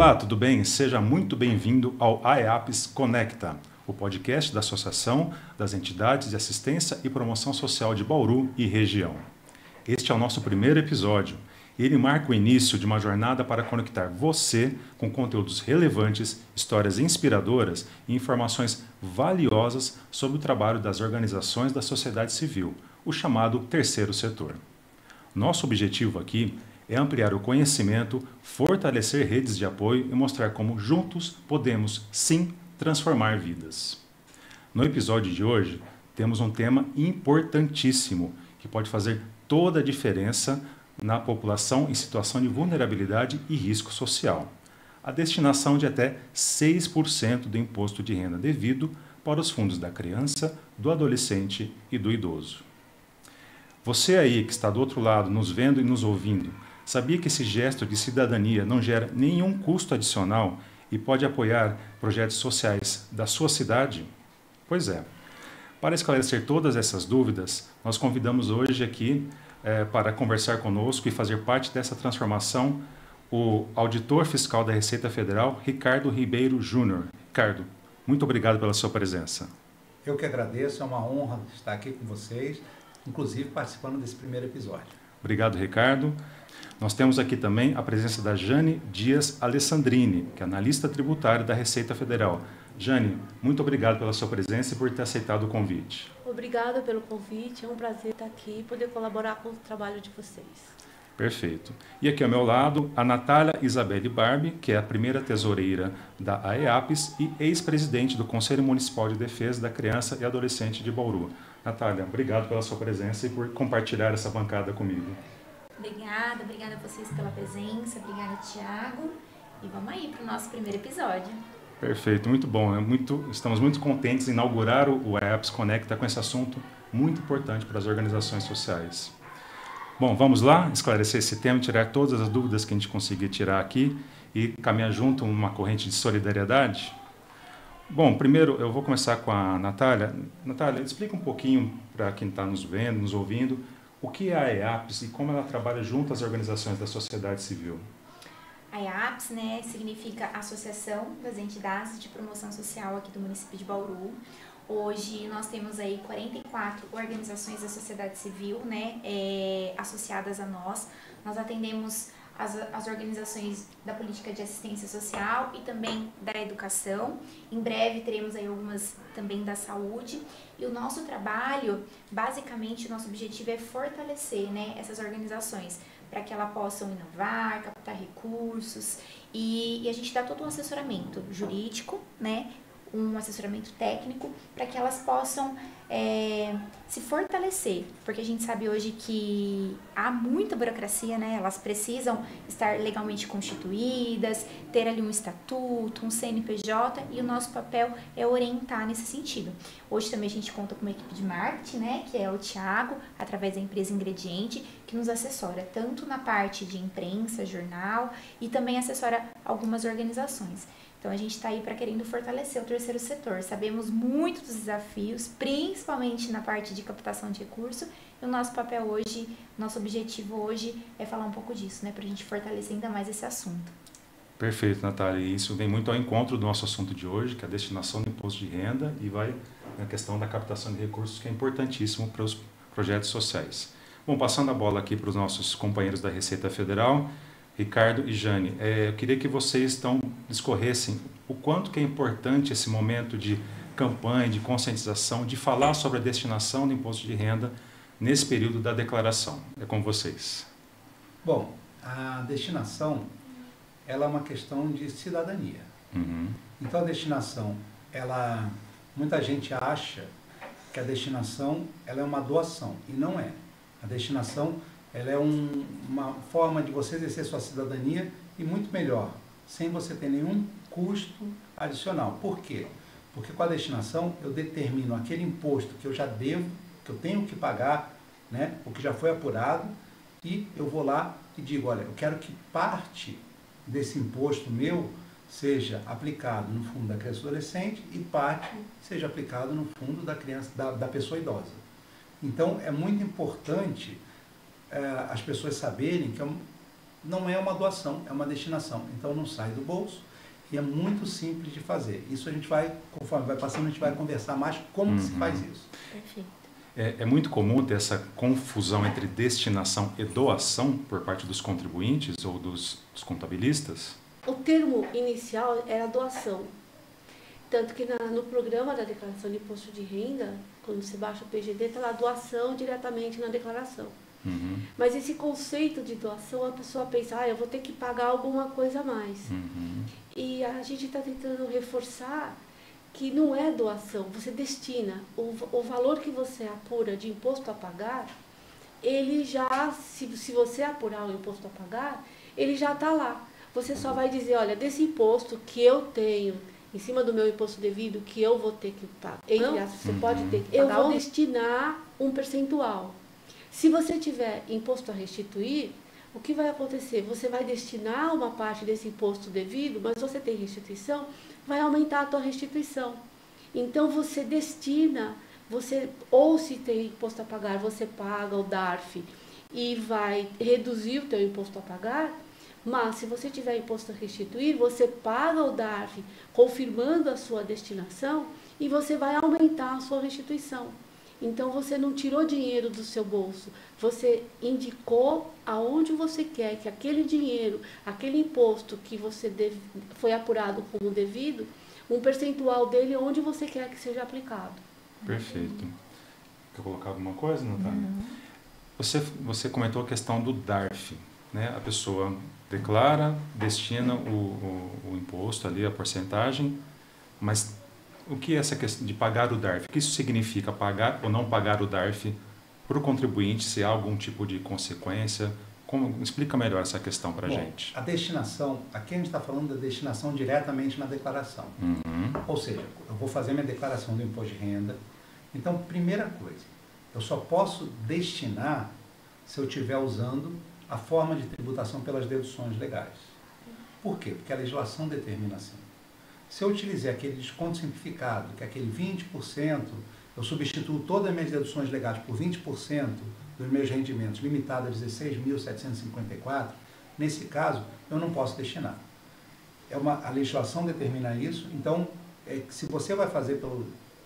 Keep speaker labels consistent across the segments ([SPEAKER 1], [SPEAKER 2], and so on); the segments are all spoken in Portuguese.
[SPEAKER 1] Olá, tudo bem? Seja muito bem-vindo ao AEAPS Conecta, o podcast da Associação das Entidades de Assistência e Promoção Social de Bauru e região. Este é o nosso primeiro episódio e ele marca o início de uma jornada para conectar você com conteúdos relevantes, histórias inspiradoras e informações valiosas sobre o trabalho das organizações da sociedade civil, o chamado terceiro setor. Nosso objetivo aqui é ampliar o conhecimento, fortalecer redes de apoio e mostrar como juntos podemos, sim, transformar vidas. No episódio de hoje, temos um tema importantíssimo que pode fazer toda a diferença na população em situação de vulnerabilidade e risco social. A destinação de até 6% do imposto de renda devido para os fundos da criança, do adolescente e do idoso. Você aí que está do outro lado, nos vendo e nos ouvindo, sabia que esse gesto de cidadania não gera nenhum custo adicional e pode apoiar projetos sociais da sua cidade? Pois é. Para esclarecer todas essas dúvidas, nós convidamos hoje aqui para conversar conosco e fazer parte dessa transformação o auditor fiscal da Receita Federal, Ricardo Ribeiro Júnior. Ricardo, muito obrigado pela sua presença.
[SPEAKER 2] Eu que agradeço, é uma honra estar aqui com vocês, inclusive participando desse primeiro episódio.
[SPEAKER 1] Obrigado, Ricardo. Nós temos aqui também a presença da Jane Dias Alessandrini, que é analista tributária da Receita Federal. Jane, muito obrigado pela sua presença e por ter aceitado o convite.
[SPEAKER 3] Obrigada pelo convite, é um prazer estar aqui e poder colaborar com o trabalho de vocês.
[SPEAKER 1] Perfeito. E aqui ao meu lado, a Natália Isabelle Barbi, que é a primeira tesoureira da AEAPS e ex-presidente do Conselho Municipal de Defesa da Criança e Adolescente de Bauru. Natália, obrigado pela sua presença e por compartilhar essa bancada comigo.
[SPEAKER 4] Obrigada a vocês pela presença, obrigada, Thiago. E vamos aí para o nosso primeiro episódio.
[SPEAKER 1] Perfeito, muito bom. Estamos muito contentes em inaugurar o AEAPS Conecta com esse assunto muito importante para as organizações sociais. Bom, vamos lá esclarecer esse tema, tirar todas as dúvidas que a gente conseguir tirar aqui e caminhar junto uma corrente de solidariedade? Bom, primeiro eu vou começar com a Natália. Natália, explica um pouquinho para quem está nos vendo, nos ouvindo, o que é a AEAPS e como ela trabalha junto às organizações da sociedade civil.
[SPEAKER 4] A AEAPS, significa Associação das Entidades de Promoção Social aqui do município de Bauru. Hoje nós temos aí 44 organizações da sociedade civil, associadas a nós. Nós atendemos as organizações da política de assistência social e também da educação. Em breve teremos aí algumas também da saúde. E o nosso trabalho, basicamente, o nosso objetivo é fortalecer, essas organizações para que elas possam inovar, captar recursos e a gente dá todo um assessoramento jurídico, um assessoramento técnico para que elas possam se fortalecer, porque a gente sabe hoje que há muita burocracia, elas precisam estar legalmente constituídas, ter ali um estatuto, um CNPJ e o nosso papel é orientar nesse sentido. Hoje também a gente conta com uma equipe de marketing, que é o Thiago, através da empresa Ingrediente, que nos assessora tanto na parte de imprensa, jornal e também assessora algumas organizações. Então, a gente está aí para querendo fortalecer o terceiro setor. Sabemos muito dos desafios, principalmente na parte de captação de recurso. E o nosso papel hoje, nosso objetivo hoje é falar um pouco disso, para a gente fortalecer ainda mais esse assunto.
[SPEAKER 1] Perfeito, Natália. E isso vem muito ao encontro do nosso assunto de hoje, que é a destinação do imposto de renda e vai na questão da captação de recursos, que é importantíssimo para os projetos sociais. Bom, passando a bola aqui para os nossos companheiros da Receita Federal, Ricardo e Jane, eu queria que vocês discorressem o quanto que é importante esse momento de campanha, de conscientização, de falar sobre a destinação do imposto de renda nesse período da declaração. É com vocês.
[SPEAKER 2] Bom, a destinação ela é uma questão de cidadania.
[SPEAKER 1] Uhum.
[SPEAKER 2] Então a destinação, muita gente acha que a destinação ela é uma doação, e não é. A destinação ela é uma forma de você exercer sua cidadania e muito melhor, sem você ter nenhum custo adicional. Por quê? Porque com a destinação eu determino aquele imposto que eu já devo, que eu tenho que pagar, o que já foi apurado, e eu vou lá e digo, olha, eu quero que parte desse imposto meu seja aplicado no fundo da criança e adolescente e parte seja aplicado no fundo da criança, da pessoa idosa. Então é muito importante as pessoas saberem que não é uma doação, é uma destinação. Então não sai do bolso e é muito simples de fazer. Isso a gente vai, conforme vai passando, a gente vai conversar mais como que se faz isso.
[SPEAKER 3] Perfeito.
[SPEAKER 1] É muito comum ter essa confusão entre destinação e doação por parte dos contribuintes ou dos contabilistas?
[SPEAKER 3] O termo inicial era doação. Tanto que no programa da declaração de imposto de renda, quando você baixa o PGD, está lá doação diretamente na declaração.
[SPEAKER 1] Uhum.
[SPEAKER 3] Mas esse conceito de doação, a pessoa pensa, eu vou ter que pagar alguma coisa a mais.
[SPEAKER 1] Uhum.
[SPEAKER 3] E a gente está tentando reforçar que não é doação, você destina. O valor que você apura de imposto a pagar, ele já, se você apurar o imposto a pagar, ele já está lá. Você só vai dizer, olha, desse imposto que eu tenho, em cima do meu imposto devido, que eu vou ter que pagar, você pode ter que pagar, eu vou destinar um percentual. Se você tiver imposto a restituir, o que vai acontecer? Você vai destinar uma parte desse imposto devido, mas você tem restituição, vai aumentar a tua restituição. Então você destina, ou se tem imposto a pagar, você paga o DARF e vai reduzir o teu imposto a pagar, mas se você tiver imposto a restituir, você paga o DARF confirmando a sua destinação e você vai aumentar a sua restituição. Então você não tirou dinheiro do seu bolso, você indicou aonde você quer que aquele dinheiro, aquele imposto que você foi apurado como devido, um percentual dele onde você quer que seja aplicado.
[SPEAKER 1] Perfeito. Quer colocar alguma coisa, Natália? Você comentou a questão do DARF, né? A pessoa declara, destina o imposto ali, a porcentagem, mas o que é essa questão de pagar o DARF? O que isso significa, pagar ou não pagar o DARF para o contribuinte, se há algum tipo de consequência? Explica melhor essa questão para a gente.
[SPEAKER 2] A destinação, aqui a gente está falando da destinação diretamente na declaração.
[SPEAKER 1] Uhum.
[SPEAKER 2] Ou seja, eu vou fazer minha declaração do imposto de renda. Então, primeira coisa, eu só posso destinar se eu estiver usando a forma de tributação pelas deduções legais. Por quê? Porque a legislação determina assim. Se eu utilizar aquele desconto simplificado, que é aquele 20%, eu substituo todas as minhas deduções legais por 20% dos meus rendimentos, limitado a 16.754, nesse caso, eu não posso destinar. A legislação determina isso, então, se você vai fazer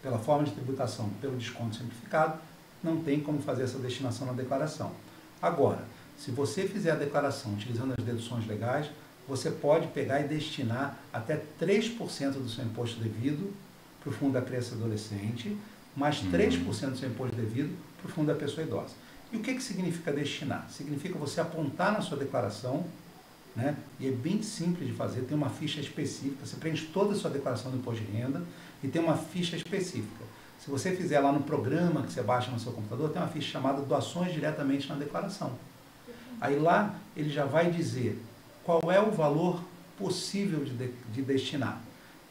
[SPEAKER 2] pela forma de tributação, pelo desconto simplificado, não tem como fazer essa destinação na declaração. Agora, se você fizer a declaração utilizando as deduções legais, você pode pegar e destinar até 3% do seu imposto devido para o fundo da criança e adolescente, mais 3% do seu imposto devido para o fundo da pessoa idosa. E o que significa destinar? Significa você apontar na sua declaração, né? E é bem simples de fazer, tem uma ficha específica, você preenche toda a sua declaração do imposto de renda e tem uma ficha específica. Se você fizer lá no programa que você baixa no seu computador, tem uma ficha chamada doações diretamente na declaração. Aí lá ele já vai dizer qual é o valor possível de destinar.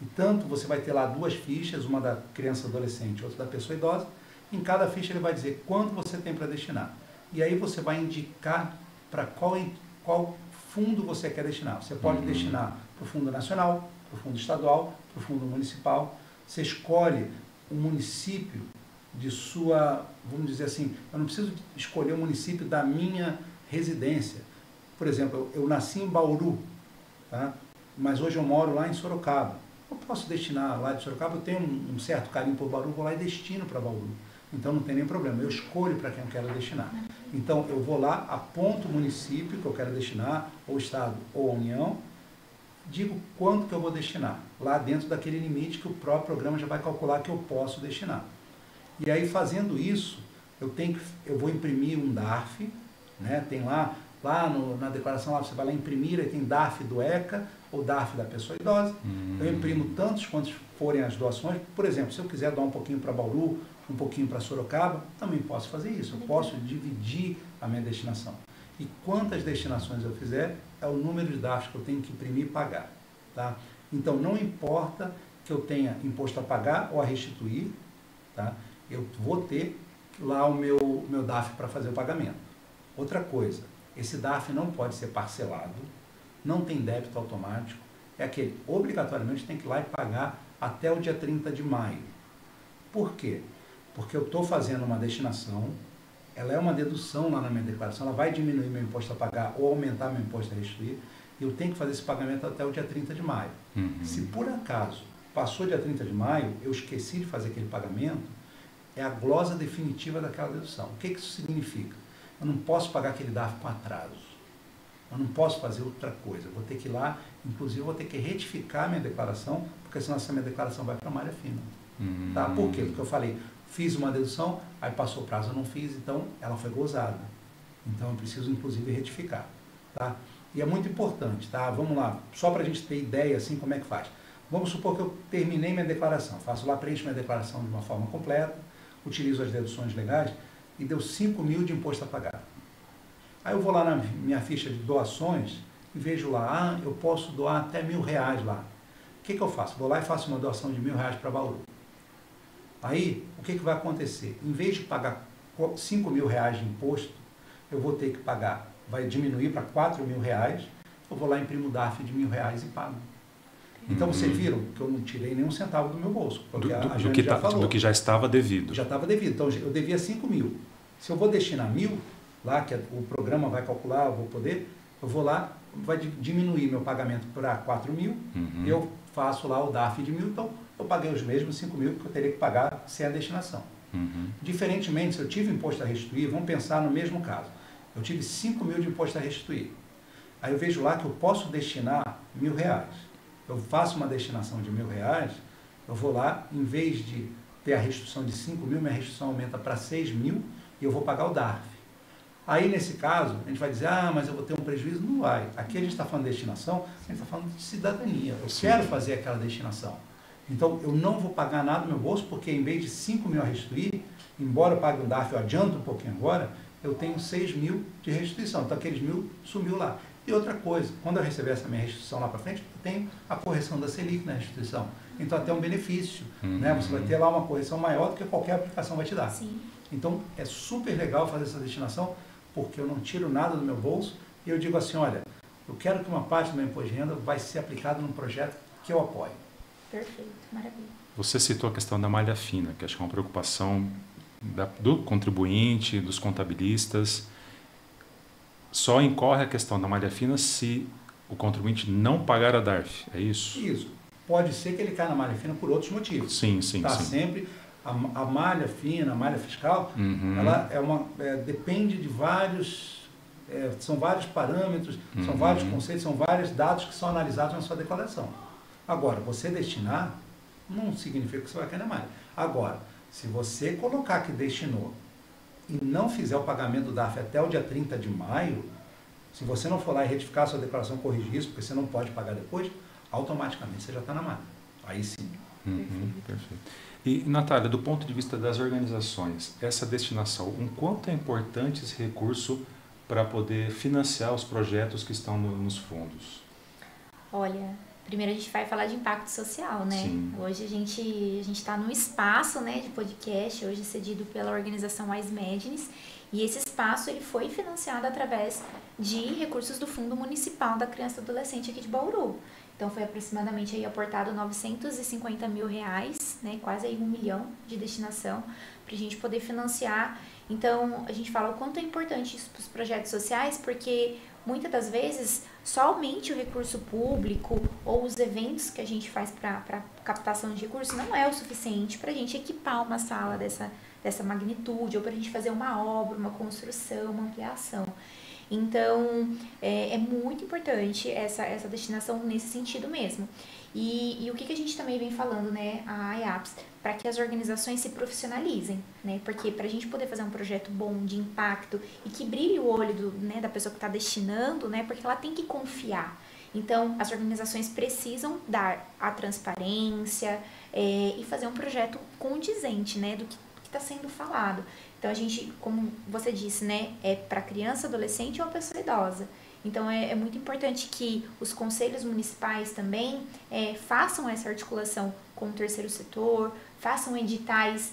[SPEAKER 2] E tanto você vai ter lá duas fichas, uma da criança e adolescente e outra da pessoa idosa. Em cada ficha ele vai dizer quanto você tem para destinar. E aí você vai indicar para qual fundo você quer destinar. Você pode destinar para o Fundo Nacional, para o Fundo Estadual, para o Fundo Municipal. Você escolhe o município de sua, vamos dizer assim, eu não preciso escolher o município da minha residência. Por exemplo, eu nasci em Bauru, tá? Mas hoje eu moro lá em Sorocaba. Eu posso destinar lá de Sorocaba, eu tenho um certo carinho por Bauru, vou lá e destino para Bauru. Então não tem nem problema, eu escolho para quem eu quero destinar. Então eu vou lá, aponto o município que eu quero destinar, ou estado ou a União, digo quanto que eu vou destinar, lá dentro daquele limite que o próprio programa já vai calcular que eu posso destinar. E aí fazendo isso, eu vou imprimir um DARF, né? Tem lá na declaração, lá você vai lá imprimir, aí tem DARF do ECA ou DARF da pessoa idosa. Eu imprimo tantos quantos forem as doações. Por exemplo, se eu quiser doar um pouquinho para Bauru, um pouquinho para Sorocaba, também posso fazer isso. Eu posso dividir a minha destinação. E quantas destinações eu fizer, é o número de DARFs que eu tenho que imprimir e pagar. Tá? Então, não importa que eu tenha imposto a pagar ou a restituir, tá? Eu vou ter lá o meu DARF para fazer o pagamento. Outra coisa, esse DARF não pode ser parcelado, não tem débito automático, é aquele, obrigatoriamente tem que ir lá e pagar até o dia 30 de maio. Por quê? Porque eu estou fazendo uma destinação, ela é uma dedução lá na minha declaração, ela vai diminuir meu imposto a pagar ou aumentar meu imposto a restituir, e eu tenho que fazer esse pagamento até o dia 30 de maio. Se por acaso passou dia 30 de maio, eu esqueci de fazer aquele pagamento, é a glosa definitiva daquela dedução. O que isso significa? Eu não posso pagar aquele DARF com atraso. Eu não posso fazer outra coisa. Eu vou ter que ir lá, inclusive eu vou ter que retificar minha declaração, porque senão essa minha declaração vai para a malha fina. Tá? Por quê? Porque eu falei, fiz uma dedução, aí passou o prazo, eu não fiz, então ela foi gozada. Então eu preciso, inclusive, retificar. Tá? E é muito importante, tá? Vamos lá, só para a gente ter ideia, assim, como é que faz. Vamos supor que eu terminei minha declaração, faço lá, preencho minha declaração de uma forma completa, utilizo as deduções legais e deu 5 mil de imposto a pagar. Aí eu vou lá na minha ficha de doações e vejo lá, eu posso doar até R$1.000 lá. O que eu faço? Vou lá e faço uma doação de R$1.000 para Bauru. Aí, o que vai acontecer? Em vez de pagar R$5.000 de imposto, eu vou ter que pagar, vai diminuir para R$4.000, eu vou lá e imprimo o DARF de R$1.000 e pago. Então, vocês viram que eu não tirei nenhum centavo do meu bolso, porque a Jane já falou.
[SPEAKER 1] Do que já estava devido.
[SPEAKER 2] Já estava devido. Então, eu devia 5 mil. Se eu vou destinar 1.000, lá que o programa vai calcular, eu vou lá, vai diminuir meu pagamento para 4 mil, eu faço lá o DARF de 1.000, então eu paguei os mesmos 5 mil que eu teria que pagar sem a destinação. Diferentemente, se eu tive imposto a restituir, vamos pensar no mesmo caso. Eu tive 5 mil de imposto a restituir. Aí eu vejo lá que eu posso destinar R$1.000. Eu faço uma destinação de R$1.000, eu vou lá, em vez de ter a restituição de 5 mil, minha restituição aumenta para 6 mil e eu vou pagar o DARF. Aí, nesse caso, a gente vai dizer, mas eu vou ter um prejuízo? Não vai. Aqui a gente está falando de destinação, a gente está falando de cidadania. Eu quero fazer aquela destinação. Então, eu não vou pagar nada no meu bolso, porque em vez de 5 mil a restituir, embora eu pague um DARF, eu adianto um pouquinho agora, eu tenho 6 mil de restituição. Então, aqueles 1.000 sumiu lá. E outra coisa, quando eu receber essa minha restituição lá para frente, eu tenho a correção da Selic na restituição. Então, até um benefício. Né? Você vai ter lá uma correção maior do que qualquer aplicação vai te dar.
[SPEAKER 4] Sim.
[SPEAKER 2] Então, é super legal fazer essa destinação, porque eu não tiro nada do meu bolso e eu digo assim, olha, eu quero que uma parte do meu imposto de renda vai ser aplicado num projeto que eu apoio.
[SPEAKER 4] Perfeito, maravilha.
[SPEAKER 1] Você citou a questão da malha fina, que acho que é uma preocupação do contribuinte, dos contabilistas. Só incorre a questão da malha fina se o contribuinte não pagar a DARF, é isso?
[SPEAKER 2] Isso. Pode ser que ele caia na malha fina por outros motivos.
[SPEAKER 1] Sim.
[SPEAKER 2] Sempre a malha fina, a malha fiscal, ela depende de vários, são vários parâmetros, são vários conceitos, são vários dados que são analisados na sua declaração. Agora, você destinar não significa que você vai cair na malha. Agora, se você colocar que destinou e não fizer o pagamento do DARF até o dia 30 de maio, se você não for lá e retificar a sua declaração, corrigir isso, porque você não pode pagar depois, automaticamente você já está na malha. Aí sim.
[SPEAKER 1] Perfeito. E, Natália, do ponto de vista das organizações, essa destinação, o quanto é importante esse recurso para poder financiar os projetos que estão nos fundos?
[SPEAKER 4] Olha, primeiro a gente vai falar de impacto social, né?
[SPEAKER 1] Sim.
[SPEAKER 4] Hoje a gente está num espaço, né, de podcast, hoje cedido pela organização Wise Madness, e esse espaço ele foi financiado através de recursos do Fundo Municipal da Criança e Adolescente aqui de Bauru. Então foi aproximadamente aí aportado R$950 mil, né, quase aí 1 milhão de destinação para a gente poder financiar. Então a gente fala o quanto é importante isso para os projetos sociais, porque muitas das vezes somente o recurso público ou os eventos que a gente faz para captação de recursos não é o suficiente para a gente equipar uma sala dessa magnitude ou para a gente fazer uma obra, uma construção, uma ampliação. Então, é muito importante essa destinação nesse sentido mesmo. E o que a gente também vem falando, né, a IAPS, para que as organizações se profissionalizem, né, porque para a gente poder fazer um projeto bom, de impacto, e que brilhe o olho da pessoa que está destinando, né, porque ela tem que confiar. Então, as organizações precisam dar a transparência e fazer um projeto condizente, né, do que está sendo falado. Então, a gente, como você disse, né, é para criança, adolescente ou pessoa idosa. Então, é muito importante que os conselhos municipais também façam essa articulação com o terceiro setor, façam editais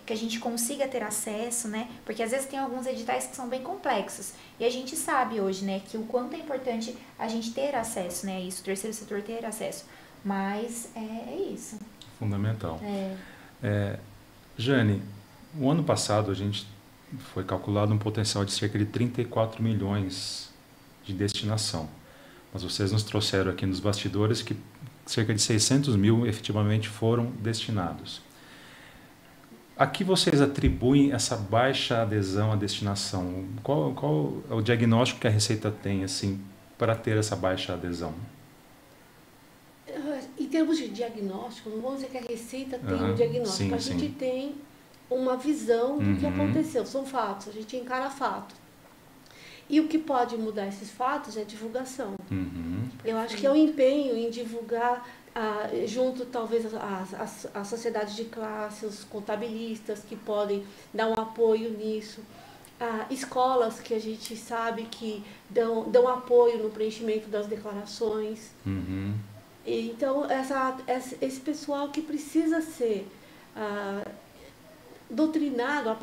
[SPEAKER 4] que a gente consiga ter acesso, né? Porque às vezes tem alguns editais que são bem complexos. E a gente sabe hoje, né, que o quanto é importante a gente ter acesso, né, a isso, o terceiro setor ter acesso. Mas é isso.
[SPEAKER 1] Fundamental. Jane, o ano passado a gente foi calculado um potencial de cerca de 34 milhões de destinação. Mas vocês nos trouxeram aqui nos bastidores que cerca de 600 mil efetivamente foram destinados. A que vocês atribuem essa baixa adesão à destinação? Qual é o diagnóstico que a Receita tem assim, para ter essa baixa adesão?
[SPEAKER 3] Em termos de diagnóstico, não vamos dizer que a Receita tem um diagnóstico.
[SPEAKER 1] Sim,
[SPEAKER 3] a gente tem uma visão do que aconteceu. São fatos, a gente encara fato. E o que pode mudar esses fatos é a divulgação. Eu acho que é o empenho em divulgar, junto talvez a sociedade de classe, os contabilistas que podem dar um apoio nisso, escolas que a gente sabe que dão apoio no preenchimento das declarações. Então, esse pessoal que precisa ser doutrinado,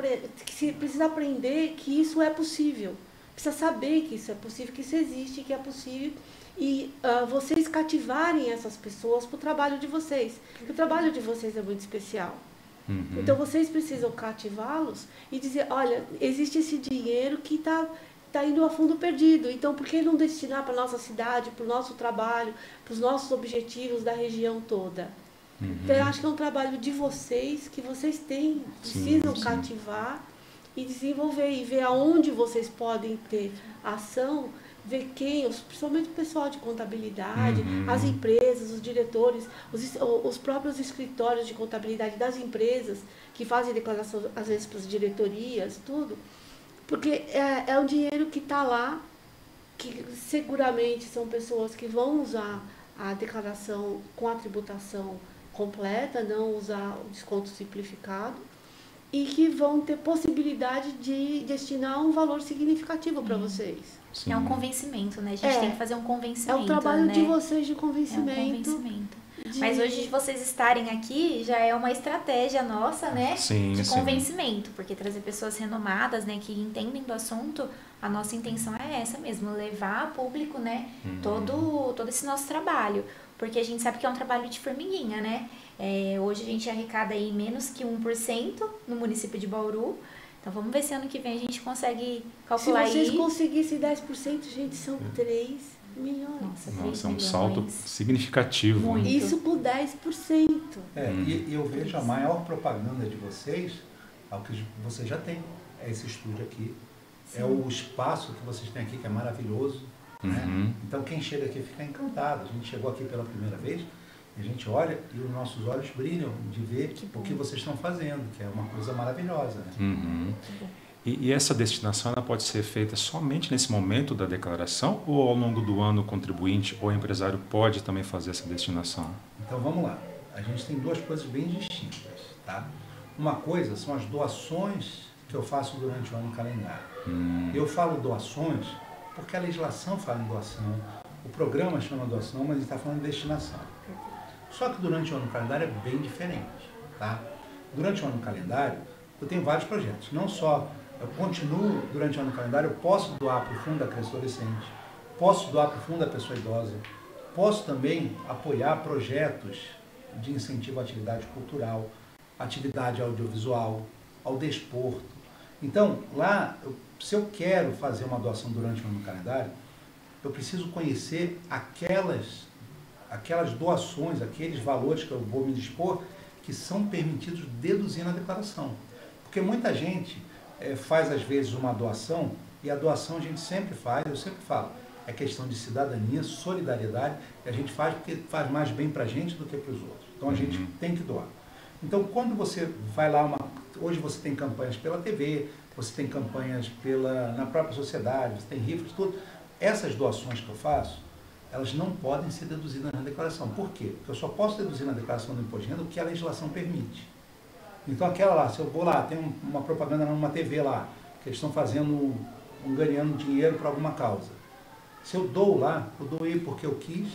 [SPEAKER 3] que precisa aprender que isso é possível. Precisa saber que isso é possível, que isso existe, que é possível. E vocês cativarem essas pessoas para o trabalho de vocês. Porque o trabalho de vocês é muito especial. Então, vocês precisam cativá-los e dizer, olha, existe esse dinheiro que está indo a fundo perdido. Então, por que não destinar para a nossa cidade, para o nosso trabalho, para os nossos objetivos da região toda? Então, eu acho que é um trabalho de vocês, que vocês precisam cativar e desenvolver, e ver aonde vocês podem ter ação, ver principalmente o pessoal de contabilidade, as empresas, os diretores, os próprios escritórios de contabilidade das empresas, que fazem declaração, às vezes, para as diretorias, tudo. Porque é um dinheiro que está lá, que seguramente são pessoas que vão usar a declaração com a tributação completa, não usar o desconto simplificado, e que vão ter possibilidade de destinar um valor significativo para vocês.
[SPEAKER 4] Sim. É um convencimento, né? A gente tem que fazer um convencimento.
[SPEAKER 3] É o trabalho,
[SPEAKER 4] né?
[SPEAKER 3] de vocês de convencimento.
[SPEAKER 4] É um convencimento. Mas hoje de vocês estarem aqui já é uma estratégia nossa, né? De convencimento, porque trazer pessoas renomadas, né, que entendem do assunto, a nossa intenção é essa mesmo, levar a público, né, todo esse nosso trabalho, porque a gente sabe que é um trabalho de formiguinha, né? Hoje a gente arrecada aí menos que 1% no município de Bauru. Então vamos ver se ano que vem a gente consegue calcular aí.
[SPEAKER 3] Se vocês conseguissem 10%, gente, são 3 milhões.
[SPEAKER 1] Nossa, é um salto significativo.
[SPEAKER 3] Muito. Isso com 10%.
[SPEAKER 2] E eu vejo a maior propaganda de vocês, ao que vocês já têm, é esse estúdio aqui. Sim. É o espaço que vocês têm aqui, que é maravilhoso. Né? Então quem chega aqui fica encantado. A gente chegou aqui pela primeira vez, a gente olha e os nossos olhos brilham de ver o que vocês estão fazendo, que é uma coisa maravilhosa. Né?
[SPEAKER 1] E essa destinação ela pode ser feita somente nesse momento da declaração ou ao longo do ano o contribuinte ou empresário pode também fazer essa destinação?
[SPEAKER 2] Então vamos lá. A gente tem duas coisas bem distintas. Tá? Uma coisa são as doações que eu faço durante o ano calendário. Eu falo doações porque a legislação fala em doação, o programa chama doação, mas ele está falando de destinação. Só que durante o ano calendário é bem diferente. Tá? Durante o ano calendário, eu tenho vários projetos. Não só eu continuo durante o ano calendário, eu posso doar para o Fundo da Criança e Adolescente, posso doar para o Fundo da Pessoa Idosa, posso também apoiar projetos de incentivo à atividade cultural, atividade audiovisual, ao desporto. Então, lá, se eu quero fazer uma doação durante o ano calendário, eu preciso conhecer aquelas doações, aqueles valores que eu vou me dispor, que são permitidos deduzir na declaração. Porque muita gente faz, às vezes, uma doação, e a doação a gente sempre faz, eu sempre falo, é questão de cidadania, solidariedade, e a gente faz porque faz mais bem para a gente do que para os outros. Então, a gente tem que doar. Então, quando você vai lá, hoje você tem campanhas pela TV, você tem campanhas na própria sociedade, você tem rifas, tudo. Essas doações que eu faço, elas não podem ser deduzidas na declaração. Por quê? Porque eu só posso deduzir na declaração do imposto de renda o que a legislação permite. Então, aquela lá, se eu vou lá, tem uma propaganda numa TV lá, que eles estão ganhando dinheiro para alguma causa. Se eu dou lá, eu doei porque eu quis,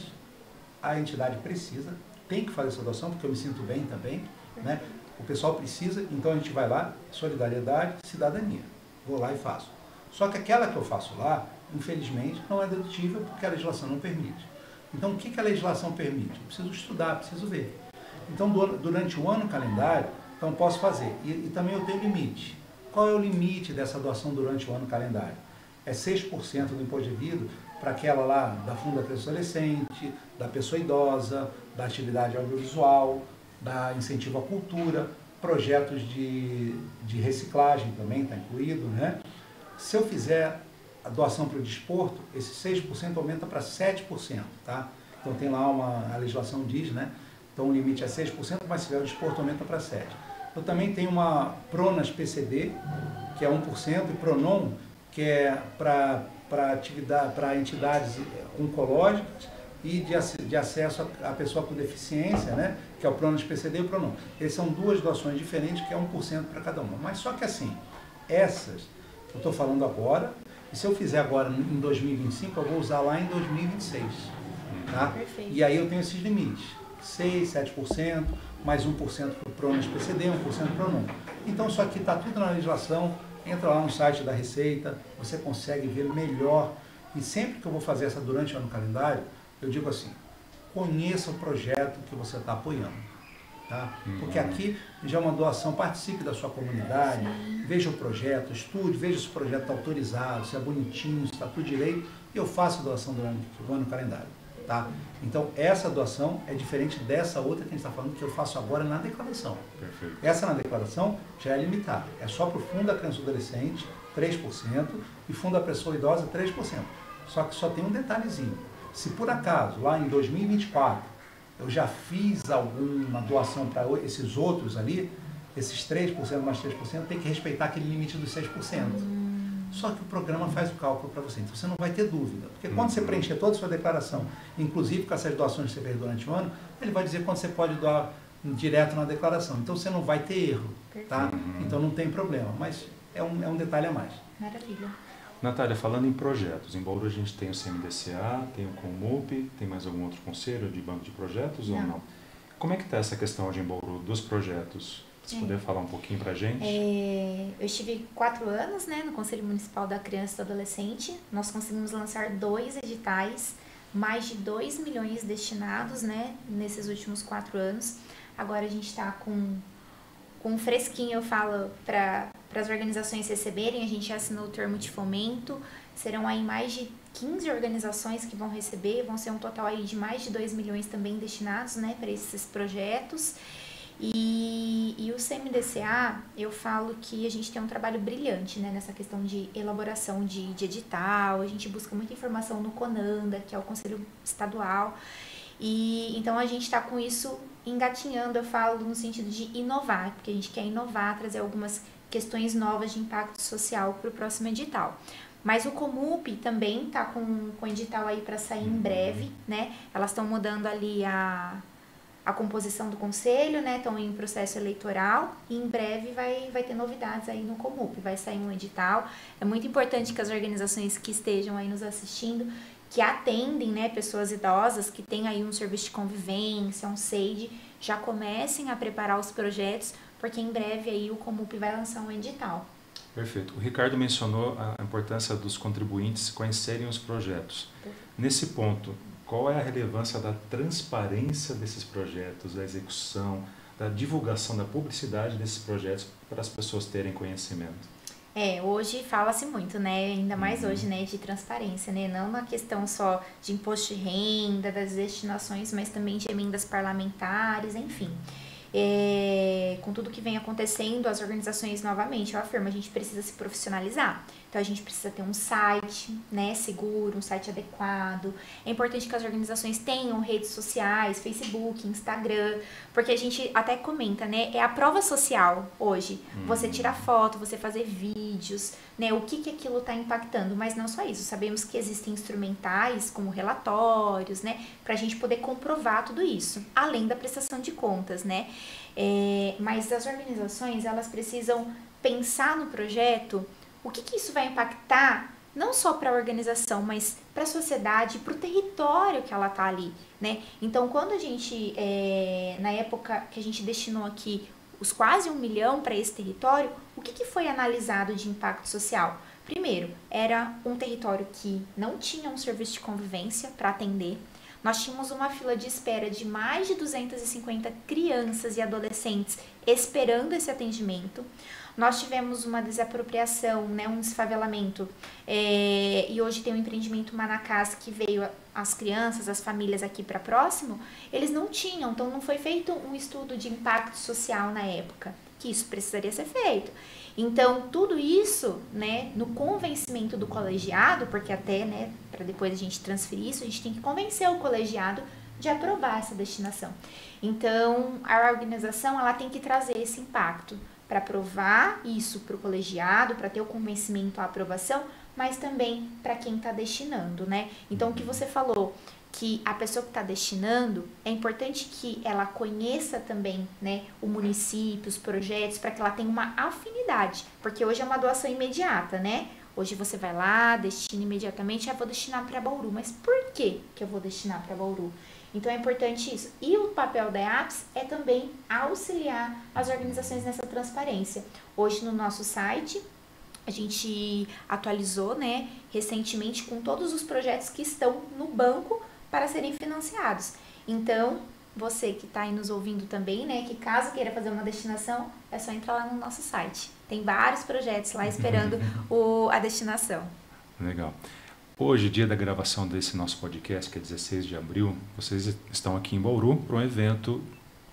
[SPEAKER 2] a entidade precisa, tem que fazer essa doação, porque eu me sinto bem também, né? O pessoal precisa, então a gente vai lá, solidariedade, cidadania. Vou lá e faço. Só que aquela que eu faço lá, infelizmente, não é dedutível porque a legislação não permite. Então, o que a legislação permite? Eu preciso estudar, preciso ver. Então, durante o ano calendário, então posso fazer. E também eu tenho limite. Qual é o limite dessa doação durante o ano calendário? É 6% do imposto devido para aquela lá da Fundo da Criança e Adolescente, da pessoa idosa, da atividade audiovisual, da incentivo à cultura, projetos de reciclagem também está incluído, né? Se eu fizer a doação para o desporto, esse 6% aumenta para 7%, tá? Então tem lá a legislação diz, né? Então o limite é 6%, mas se tiver o desporto aumenta para 7%. Eu também tenho uma Pronas PCD, que é 1%, e Pronon, que é para entidades oncológicas e de acesso a pessoa com deficiência, né? Que é o Pronas PCD e o Pronon. Eles são duas doações diferentes, que é 1% para cada uma. Mas só que assim, essas eu estou falando agora, e se eu fizer agora em 2025, eu vou usar lá em 2026. Tá?
[SPEAKER 4] Perfeito.
[SPEAKER 2] E aí eu tenho esses limites, 6%, 7%, mais 1% para o Pronas PCD, 1% para o Pronon. Então isso aqui está tudo na legislação, entra lá no site da Receita, você consegue ver melhor. E sempre que eu vou fazer essa durante o ano calendário, eu digo assim, conheça o projeto que você está apoiando. Tá? Porque aqui já é uma doação, participe da sua comunidade, veja o projeto, estude, veja se o projeto está autorizado, se é bonitinho, se está tudo direito, e eu faço a doação durante o ano calendário. Tá? Então essa doação é diferente dessa outra que a gente está falando, que eu faço agora na declaração.
[SPEAKER 1] Perfeito.
[SPEAKER 2] Essa na declaração já é limitada, é só para o Fundo da Criança e Adolescente, 3%, e Fundo da Pessoa Idosa, 3%. Só que só tem um detalhezinho, se por acaso, lá em 2024, eu já fiz alguma doação para esses outros ali, esses 3% mais 3%, tem que respeitar aquele limite dos 6%. Só que o programa faz o cálculo para você, então você não vai ter dúvida. Porque quando você preencher toda a sua declaração, inclusive com essas doações que você fez durante o ano, ele vai dizer quando você pode doar direto na declaração. Então você não vai ter erro, tá? Então não tem problema, mas é um detalhe a mais.
[SPEAKER 4] Maravilha.
[SPEAKER 1] Natália, falando em projetos, em Bauru a gente tem o CMDCA, tem o Comup, tem mais algum outro conselho de banco de projetos ou não? Como é que está essa questão de em Bauru dos projetos? Se puder falar um pouquinho para a gente.
[SPEAKER 4] Eu estive 4 anos, né, no Conselho Municipal da Criança e do Adolescente. Nós conseguimos lançar 2 editais, mais de 2 milhões destinados, né, nesses últimos 4 anos. Agora a gente está com um fresquinho, eu falo, para as organizações receberem. A gente já assinou o termo de fomento. Serão aí mais de 15 organizações que vão receber. Vão ser um total aí de mais de 2 milhões também destinados, né, para esses projetos. E o CMDCA, eu falo que a gente tem um trabalho brilhante, né, nessa questão de elaboração de edital. A gente busca muita informação no CONANDA, que é o Conselho Estadual. E então a gente está com isso engatinhando, eu falo no sentido de inovar, porque a gente quer inovar, trazer algumas questões novas de impacto social para o próximo edital. Mas o Comup também está com edital aí para sair em breve, né? Elas estão mudando ali a composição do conselho, né? Estão em processo eleitoral e em breve vai ter novidades aí no Comup, vai sair um edital. É muito importante que as organizações que estejam aí nos assistindo, que atendem, né, pessoas idosas, que têm aí um serviço de convivência, um SAID, já comecem a preparar os projetos, porque em breve aí o Comup vai lançar um edital.
[SPEAKER 1] Perfeito. O Ricardo mencionou a importância dos contribuintes conhecerem os projetos. Nesse ponto, qual é a relevância da transparência desses projetos, da execução, da divulgação, da publicidade desses projetos para as pessoas terem conhecimento?
[SPEAKER 4] Hoje fala-se muito, né, ainda mais hoje, né, de transparência, né, não na questão só de imposto de renda, das destinações, mas também de emendas parlamentares, enfim. Com tudo que vem acontecendo, as organizações, novamente, eu afirmo, a gente precisa se profissionalizar. Então, a gente precisa ter um site, né, seguro, um site adequado. É importante que as organizações tenham redes sociais, Facebook, Instagram, porque a gente até comenta, né, é a prova social hoje. Você tirar foto, você fazer vídeos, né, o que aquilo está impactando. Mas não só isso, sabemos que existem instrumentais, como relatórios, né, para a gente poder comprovar tudo isso, além da prestação de contas, né. Mas as organizações, elas precisam pensar no projeto, o que isso vai impactar, não só para a organização, mas para a sociedade, para o território que ela está ali, né? Então, quando a gente, na época que a gente destinou aqui os quase 1 milhão para esse território, o que foi analisado de impacto social? Primeiro, era um território que não tinha um serviço de convivência para atender. Nós tínhamos uma fila de espera de mais de 250 crianças e adolescentes esperando esse atendimento. Nós tivemos uma desapropriação, né, um desfavelamento, e hoje tem um empreendimento Manacás que veio as crianças, as famílias aqui para próximo, eles não tinham, então não foi feito um estudo de impacto social na época, que isso precisaria ser feito. Então, tudo isso, né, no convencimento do colegiado, porque até, né, para depois a gente transferir isso, a gente tem que convencer o colegiado de aprovar essa destinação. Então, a organização, ela tem que trazer esse impacto para aprovar isso para o colegiado, para ter o convencimento à aprovação, mas também para quem está destinando, né? Então, o que você falou, que a pessoa que está destinando, é importante que ela conheça também, né, o município, os projetos, para que ela tenha uma afinidade, porque hoje é uma doação imediata, né? Hoje você vai lá, destina imediatamente, vou destinar para Bauru, mas por que eu vou destinar para Bauru? Então é importante isso. E o papel da EAPS é também auxiliar as organizações nessa transparência. Hoje no nosso site, a gente atualizou, né, recentemente com todos os projetos que estão no banco para serem financiados. Então, você que está aí nos ouvindo também, né, que caso queira fazer uma destinação, é só entrar lá no nosso site. Tem vários projetos lá esperando a destinação.
[SPEAKER 1] Legal. Hoje, dia da gravação desse nosso podcast, que é 16 de abril, vocês estão aqui em Bauru para um evento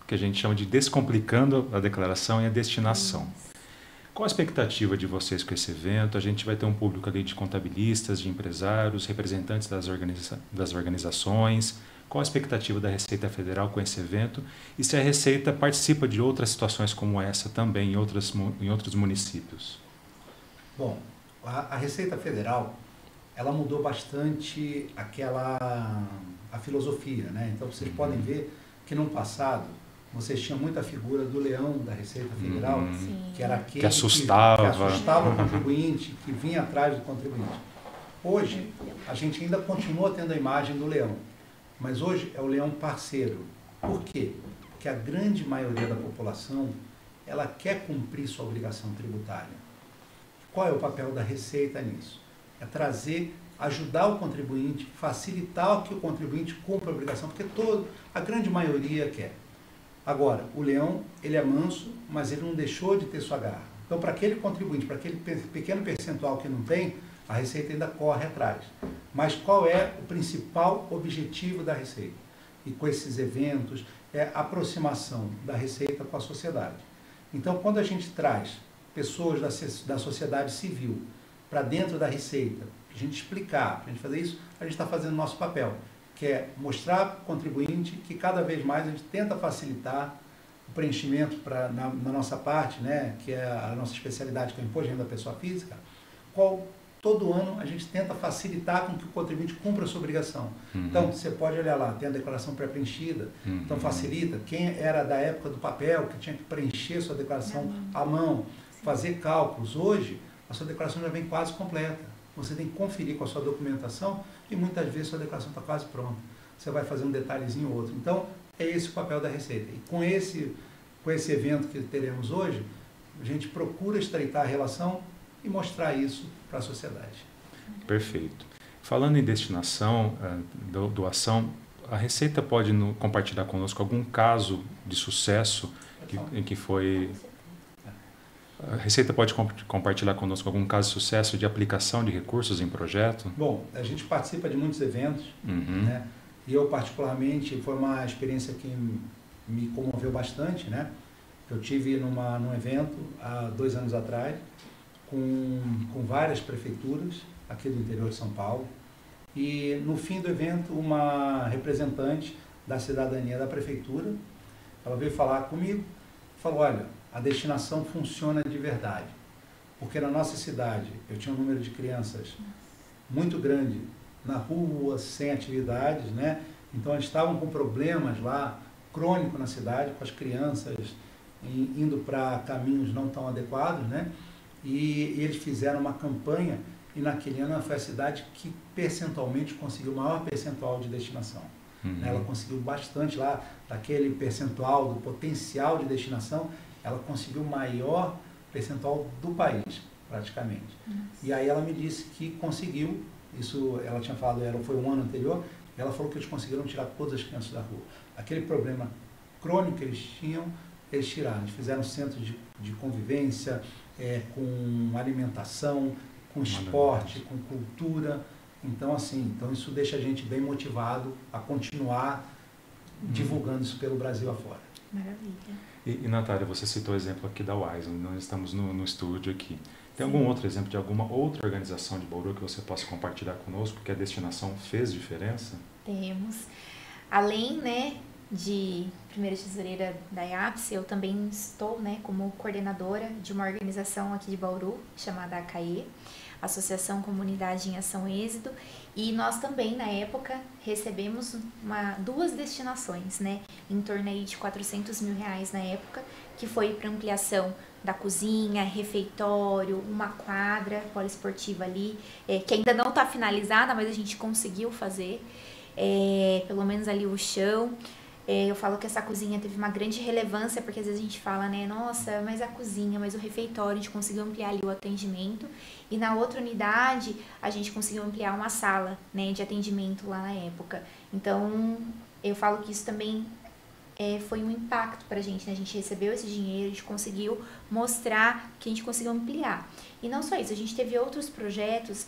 [SPEAKER 1] que a gente chama de Descomplicando a Declaração e a Destinação. Qual a expectativa de vocês com esse evento? A gente vai ter um público ali de contabilistas, de empresários, representantes das organizações. Qual a expectativa da Receita Federal com esse evento? E se a Receita participa de outras situações como essa também em outros municípios?
[SPEAKER 2] Bom, a Receita Federal, ela mudou bastante a filosofia, né? Então vocês podem ver que no passado vocês tinham muita figura do leão da Receita Federal, que era aquele
[SPEAKER 1] que assustava
[SPEAKER 2] o contribuinte, que vinha atrás do contribuinte. Hoje, a gente ainda continua tendo a imagem do leão, mas hoje é o leão parceiro. Por quê? Porque a grande maioria da população, ela quer cumprir sua obrigação tributária. Qual é o papel da Receita nisso? É ajudar o contribuinte, facilitar que o contribuinte cumpra a obrigação, porque a grande maioria quer. Agora, o leão, ele é manso, mas ele não deixou de ter sua garra. Então, para aquele contribuinte, para aquele pequeno percentual que não tem, a Receita ainda corre atrás. Mas qual é o principal objetivo da Receita? E com esses eventos, é a aproximação da Receita com a sociedade. Então, quando a gente traz pessoas da sociedade civil para dentro da Receita, a gente explicar, para a gente fazer isso, a gente está fazendo o nosso papel, que é mostrar para o contribuinte que cada vez mais a gente tenta facilitar o preenchimento na nossa parte, né, que é a nossa especialidade, que é o imposto de renda da pessoa física, todo ano a gente tenta facilitar com que o contribuinte cumpra a sua obrigação. Então, você pode olhar lá, tem a declaração pré-preenchida, então facilita. Quem era da época do papel, que tinha que preencher sua declaração à mão, fazer cálculos, hoje a sua declaração já vem quase completa. Você tem que conferir com a sua documentação e muitas vezes a sua declaração está quase pronta. Você vai fazer um detalhezinho ou outro. Então, é esse o papel da Receita. E com esse evento que teremos hoje, a gente procura estreitar a relação e mostrar isso para a sociedade.
[SPEAKER 1] Perfeito. Falando em destinação, doação, a Receita pode compartilhar conosco algum caso de sucesso em que foi... A Receita pode compartilhar conosco algum caso de sucesso de aplicação de recursos em projeto?
[SPEAKER 2] Bom, a gente participa de muitos eventos, né? E eu particularmente, foi uma experiência que me comoveu bastante, né? Eu tive num evento há 2 anos atrás, com várias prefeituras aqui do interior de São Paulo, e no fim do evento uma representante da cidadania da prefeitura, ela veio falar comigo, falou, olha, a destinação funciona de verdade, porque na nossa cidade eu tinha um número de crianças muito grande na rua, sem atividades, né? Então eles estavam com problemas lá, crônico na cidade, com as crianças indo para caminhos não tão adequados, né? E eles fizeram uma campanha e naquele ano foi a cidade que percentualmente conseguiu o maior percentual de destinação. Ela conseguiu bastante lá, daquele percentual, do potencial de destinação, ela conseguiu o maior percentual do país, praticamente. E aí ela me disse que conseguiu, isso ela tinha falado, foi um ano anterior, ela falou que eles conseguiram tirar todas as crianças da rua. Aquele problema crônico que eles tinham, eles tiraram. Eles fizeram centros de convivência, com alimentação, com esporte, com cultura. Então, assim, isso deixa a gente bem motivado a continuar divulgando isso pelo Brasil afora.
[SPEAKER 4] Maravilha.
[SPEAKER 1] E Natália, você citou o exemplo aqui da Wise, nós estamos no estúdio aqui. Tem
[SPEAKER 4] Sim.
[SPEAKER 1] algum outro exemplo de alguma outra organização de Bauru que você possa compartilhar conosco, que a destinação fez diferença?
[SPEAKER 4] Temos. Além, né, de primeira tesoureira da IAPS, eu também estou, né, como coordenadora de uma organização aqui de Bauru, chamada ACAE, Associação Comunidade em Ação Êxito, e nós também, na época, recebemos duas destinações, né, em torno aí de R$400 mil na época, que foi para ampliação da cozinha, refeitório, uma quadra poliesportiva ali, que ainda não está finalizada, mas a gente conseguiu fazer, pelo menos ali o chão. Eu falo que essa cozinha teve uma grande relevância, porque às vezes a gente fala, né, nossa, mas a cozinha, mas o refeitório, a gente conseguiu ampliar ali o atendimento. E na outra unidade, a gente conseguiu ampliar uma sala, né, de atendimento lá na época. Então, eu falo que isso também foi um impacto pra gente, né? A gente recebeu esse dinheiro, a gente conseguiu mostrar que a gente conseguiu ampliar. E não só isso, a gente teve outros projetos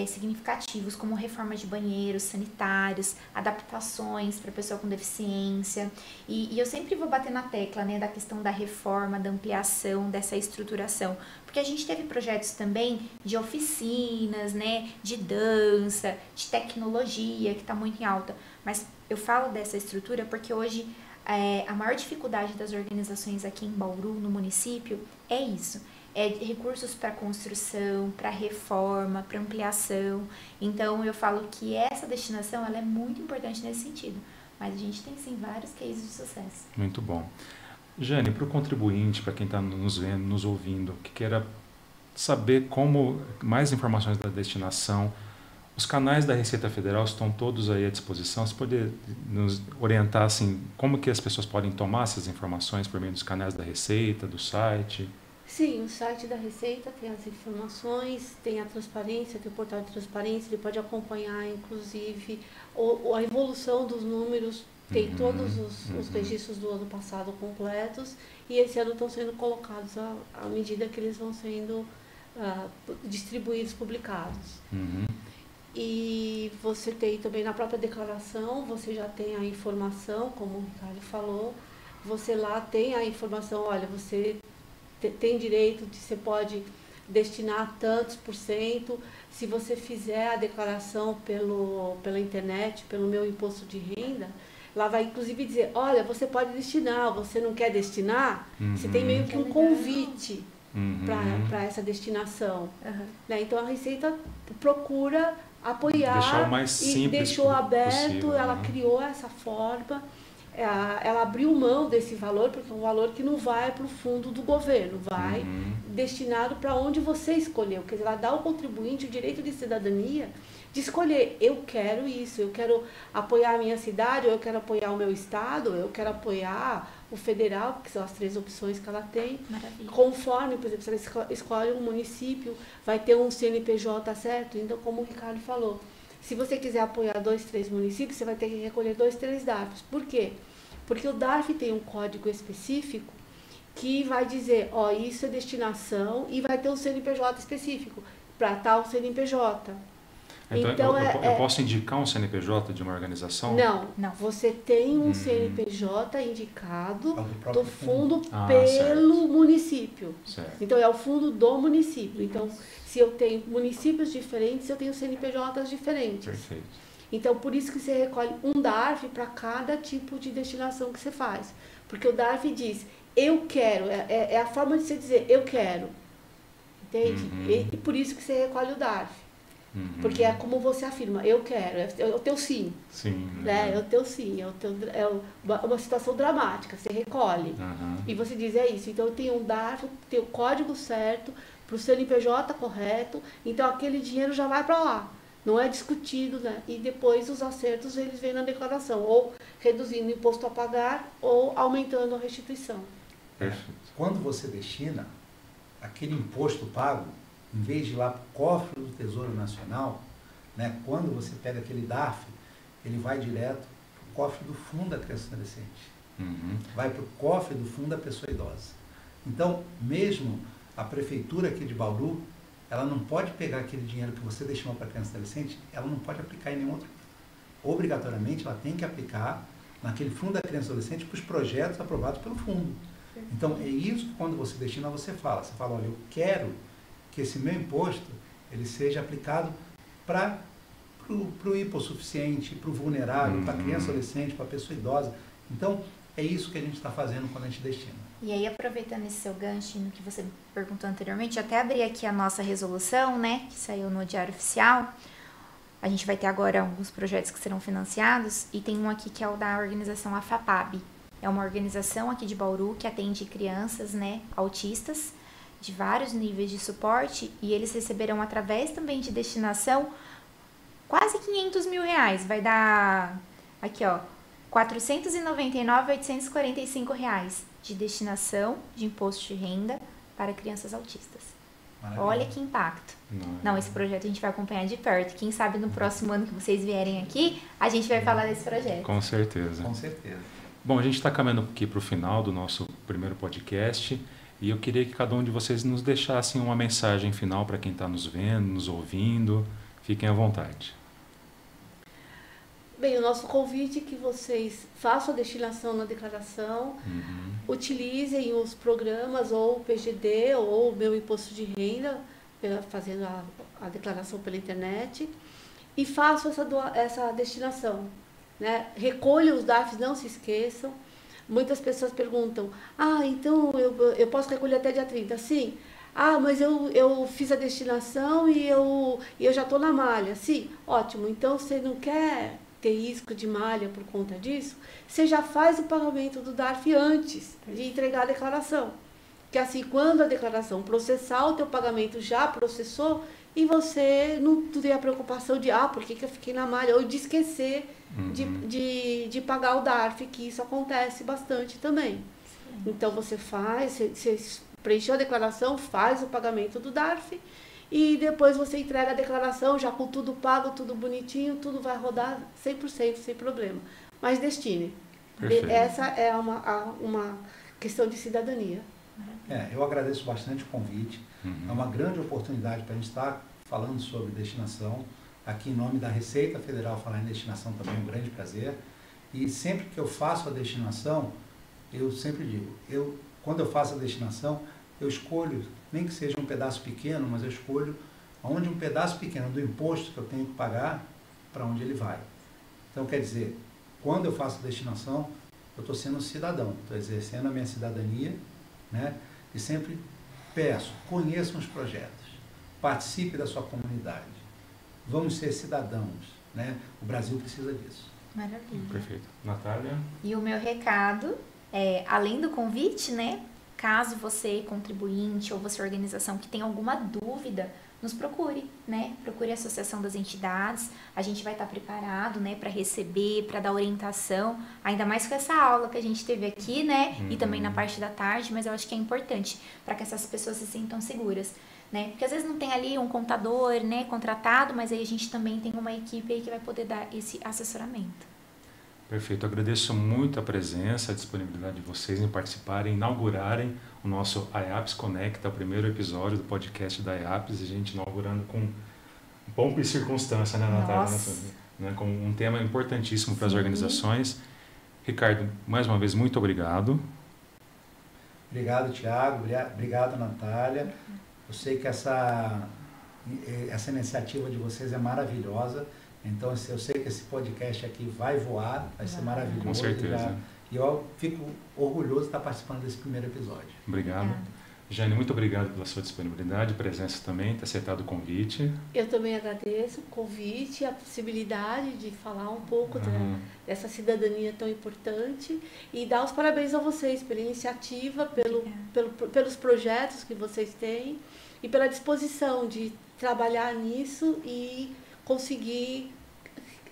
[SPEAKER 4] significativos, como reforma de banheiros sanitários, adaptações para pessoa com deficiência. E eu sempre vou bater na tecla, né, da questão da reforma, da ampliação, dessa estruturação. Porque a gente teve projetos também de oficinas, né, de dança, de tecnologia, que está muito em alta. Mas eu falo dessa estrutura porque hoje a maior dificuldade das organizações aqui em Bauru, no município, é isso. Recursos para construção, para reforma, para ampliação. Então, eu falo que essa destinação ela é muito importante nesse sentido. Mas a gente tem, sim, vários cases de sucesso.
[SPEAKER 1] Muito bom. Jane, para o contribuinte, para quem está nos vendo, nos ouvindo, que queira saber mais informações da destinação, os canais da Receita Federal estão todos aí à disposição. Você pode nos orientar, assim, como que as pessoas podem tomar essas informações por meio dos canais da Receita, do site?
[SPEAKER 3] Sim, o site da Receita tem as informações, tem a transparência, tem o portal de transparência, ele pode acompanhar, inclusive, a evolução dos números, tem todos os registros do ano passado completos, e esse ano estão sendo colocados à medida que eles vão sendo distribuídos, publicados. E você tem também na própria declaração, você já tem a informação, como o Ricardo falou, você lá tem a informação, olha, você tem direito você pode destinar tantos %, se você fizer a declaração pela internet, pelo meu imposto de renda, lá vai inclusive dizer, olha, você pode destinar, você não quer destinar, você tem meio que um convite para essa destinação. Né? Então a Receita procura apoiar,
[SPEAKER 1] deixar o mais simples
[SPEAKER 3] e deixou aberto,
[SPEAKER 1] possível,
[SPEAKER 3] ela criou essa forma. Ela abriu mão desse valor, porque é um valor que não vai para o fundo do governo, vai destinado para onde você escolheu. Quer dizer, ela dá ao contribuinte o direito de cidadania de escolher, eu quero isso, eu quero apoiar a minha cidade, ou eu quero apoiar o meu estado, ou eu quero apoiar o federal, que são as 3 opções que ela tem. Maravilha. Conforme, por exemplo, se ela escolhe um município, vai ter um CNPJ certo, então como o Ricardo falou, se você quiser apoiar 2, 3 municípios, você vai ter que recolher 2, 3 DARFs. Por quê? Porque o DARF tem um código específico que vai dizer, ó, isso é destinação, e vai ter um CNPJ específico para tal CNPJ.
[SPEAKER 1] Então eu posso indicar um CNPJ de uma organização?
[SPEAKER 3] Não. Você tem um CNPJ indicado do fundo pelo
[SPEAKER 1] certo.
[SPEAKER 3] Município.
[SPEAKER 1] Certo.
[SPEAKER 3] Então é o fundo do município. Então, se eu tenho municípios diferentes, eu tenho CNPJs diferentes.
[SPEAKER 1] Perfeito.
[SPEAKER 3] Então, por isso que você recolhe um DARF para cada tipo de destinação que você faz. Porque o DARF diz, eu quero, é a forma de você dizer, eu quero. Entende? E por isso que você recolhe o DARF. Porque é como você afirma, eu quero, é o teu sim.
[SPEAKER 1] Sim.
[SPEAKER 3] Né? É o teu sim, uma situação dramática, você recolhe. E você diz, é isso. Então, eu tenho um DARF, tenho o código certo, para o CNPJ correto, então aquele dinheiro já vai para lá. Não é discutido, né? E depois os acertos eles vêm na declaração, ou reduzindo o imposto a pagar, ou aumentando a restituição.
[SPEAKER 1] Perfeito.
[SPEAKER 2] Quando você destina, aquele imposto pago, em vez de ir lá para o cofre do Tesouro Nacional, né, quando você pega aquele DARF, ele vai direto para o cofre do Fundo da Criança e Adolescente. Vai para o cofre do Fundo da Pessoa Idosa. Então, mesmo a prefeitura aqui de Bauru, ela não pode pegar aquele dinheiro que você destinou para criança e adolescente, ela não pode aplicar em nenhum outro. Obrigatoriamente, ela tem que aplicar naquele fundo da criança e adolescente para os projetos aprovados pelo fundo. Então, é isso que quando você destina, você fala, olha, eu quero que esse meu imposto, ele seja aplicado para o hipossuficiente, para o vulnerável, para a criança, adolescente, para a pessoa idosa. Então, é isso que a gente está fazendo quando a gente destina.
[SPEAKER 4] E aí, aproveitando esse seu gancho no que você perguntou anteriormente, até abri aqui a nossa resolução, né, que saiu no Diário Oficial. A gente vai ter agora alguns projetos que serão financiados e tem um aqui que é o da organização AFAPAB. É uma organização aqui de Bauru que atende crianças, né, autistas de vários níveis de suporte e eles receberão através também de destinação quase 500 mil reais. Vai dar aqui, ó, R$ 499.845 de destinação de imposto de renda para crianças autistas. Maravilha. Olha que impacto. Não, esse projeto a gente vai acompanhar de perto. Quem sabe no próximo ano que vocês vierem aqui, a gente vai falar desse projeto.
[SPEAKER 1] Com certeza.
[SPEAKER 2] Com certeza.
[SPEAKER 1] Bom, a gente está caminhando aqui para o final do nosso primeiro podcast e eu queria que cada um de vocês nos deixasse uma mensagem final para quem está nos vendo, nos ouvindo. Fiquem à vontade.
[SPEAKER 3] Bem, o nosso convite é que vocês façam a destinação na declaração, utilizem os programas ou o PGD ou o meu imposto de renda, fazendo a declaração pela internet, e façam essa destinação. Né? Recolham os DARFs, não se esqueçam. Muitas pessoas perguntam, então eu posso recolher até dia 30? Sim. Mas eu fiz a destinação e eu já estou na malha. Sim, ótimo. Então, você não quer ter risco de malha por conta disso? Você já faz o pagamento do DARF antes de entregar a declaração. Que assim, quando a declaração processar, o teu pagamento já processou e você não tem a preocupação de, por que eu fiquei na malha? Ou de esquecer de pagar o DARF, que isso acontece bastante também. Então, você preencheu a declaração, faz o pagamento do DARF e depois você entrega a declaração já com tudo pago, tudo bonitinho, tudo vai rodar 100% sem problema. Mas destine.
[SPEAKER 1] Perfeito.
[SPEAKER 3] Essa é uma questão de cidadania.
[SPEAKER 2] Eu agradeço bastante o convite. É uma grande oportunidade para a gente estar falando sobre destinação. Aqui em nome da Receita Federal, falar em destinação também é um grande prazer. E sempre que eu faço a destinação, eu sempre digo, quando eu faço a destinação, eu escolho, nem que seja um pedaço pequeno, mas eu escolho onde um pedaço pequeno do imposto que eu tenho que pagar, para onde ele vai. Então, quer dizer, quando eu faço a destinação, eu estou sendo um cidadão, estou exercendo a minha cidadania, né? E sempre peço, conheçam os projetos, participe da sua comunidade, vamos ser cidadãos, né? O Brasil precisa disso.
[SPEAKER 4] Maravilha.
[SPEAKER 1] Perfeito. Natália?
[SPEAKER 4] E o meu recado é, além do convite, né? Caso você, contribuinte ou você, organização, que tenha alguma dúvida, nos procure, né? Procure a Associação das Entidades. A gente vai estar preparado, né, para receber, para dar orientação, ainda mais com essa aula que a gente teve aqui, né? E também na parte da tarde, mas eu acho que é importante para que essas pessoas se sintam seguras, né? Porque às vezes não tem ali um contador, né, contratado, mas aí a gente também tem uma equipe aí que vai poder dar esse assessoramento.
[SPEAKER 1] Perfeito, agradeço muito a presença, a disponibilidade de vocês em participarem, inaugurarem o nosso IAPS Conecta, o primeiro episódio do podcast da IAPS, a gente inaugurando com pompa e circunstância, né, Natália? Né, com um tema importantíssimo para as organizações. Ricardo, mais uma vez, muito obrigado.
[SPEAKER 2] Obrigado, Thiago, obrigado, Natália. Eu sei que essa iniciativa de vocês é maravilhosa. Então, eu sei que esse podcast aqui vai voar, vai ser maravilhoso.
[SPEAKER 1] Com certeza.
[SPEAKER 2] E eu fico orgulhoso de estar participando desse primeiro episódio.
[SPEAKER 1] Obrigado. Jane, muito obrigado pela sua disponibilidade, presença também, ter aceitado o convite.
[SPEAKER 3] Eu também agradeço o convite, a possibilidade de falar um pouco dessa cidadania tão importante e dar os parabéns a vocês pela iniciativa, pelos projetos que vocês têm e pela disposição de trabalhar nisso e conseguir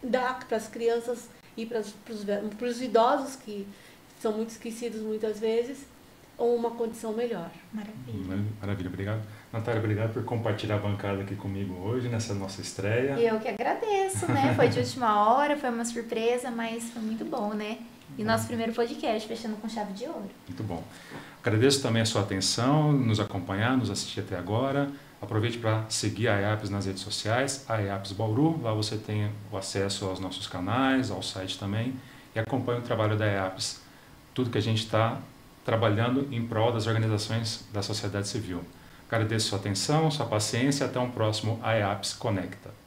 [SPEAKER 3] dar para as crianças e para os idosos, que são muito esquecidos muitas vezes, uma condição melhor.
[SPEAKER 4] Maravilha.
[SPEAKER 1] Maravilha, obrigado. Natália, obrigado por compartilhar a bancada aqui comigo hoje, nessa nossa estreia.
[SPEAKER 4] Eu que agradeço, né? Foi de última hora, foi uma surpresa, mas foi muito bom, né? E nosso primeiro podcast, fechando com chave de ouro.
[SPEAKER 1] Muito bom. Agradeço também a sua atenção, nos acompanhar, nos assistir até agora. Aproveite para seguir a EAPS nas redes sociais, a EAPS Bauru. Lá você tem o acesso aos nossos canais, ao site também. E acompanhe o trabalho da EAPS, tudo que a gente está trabalhando em prol das organizações da sociedade civil. Agradeço sua atenção, sua paciência. Até um próximo EAPS Conecta.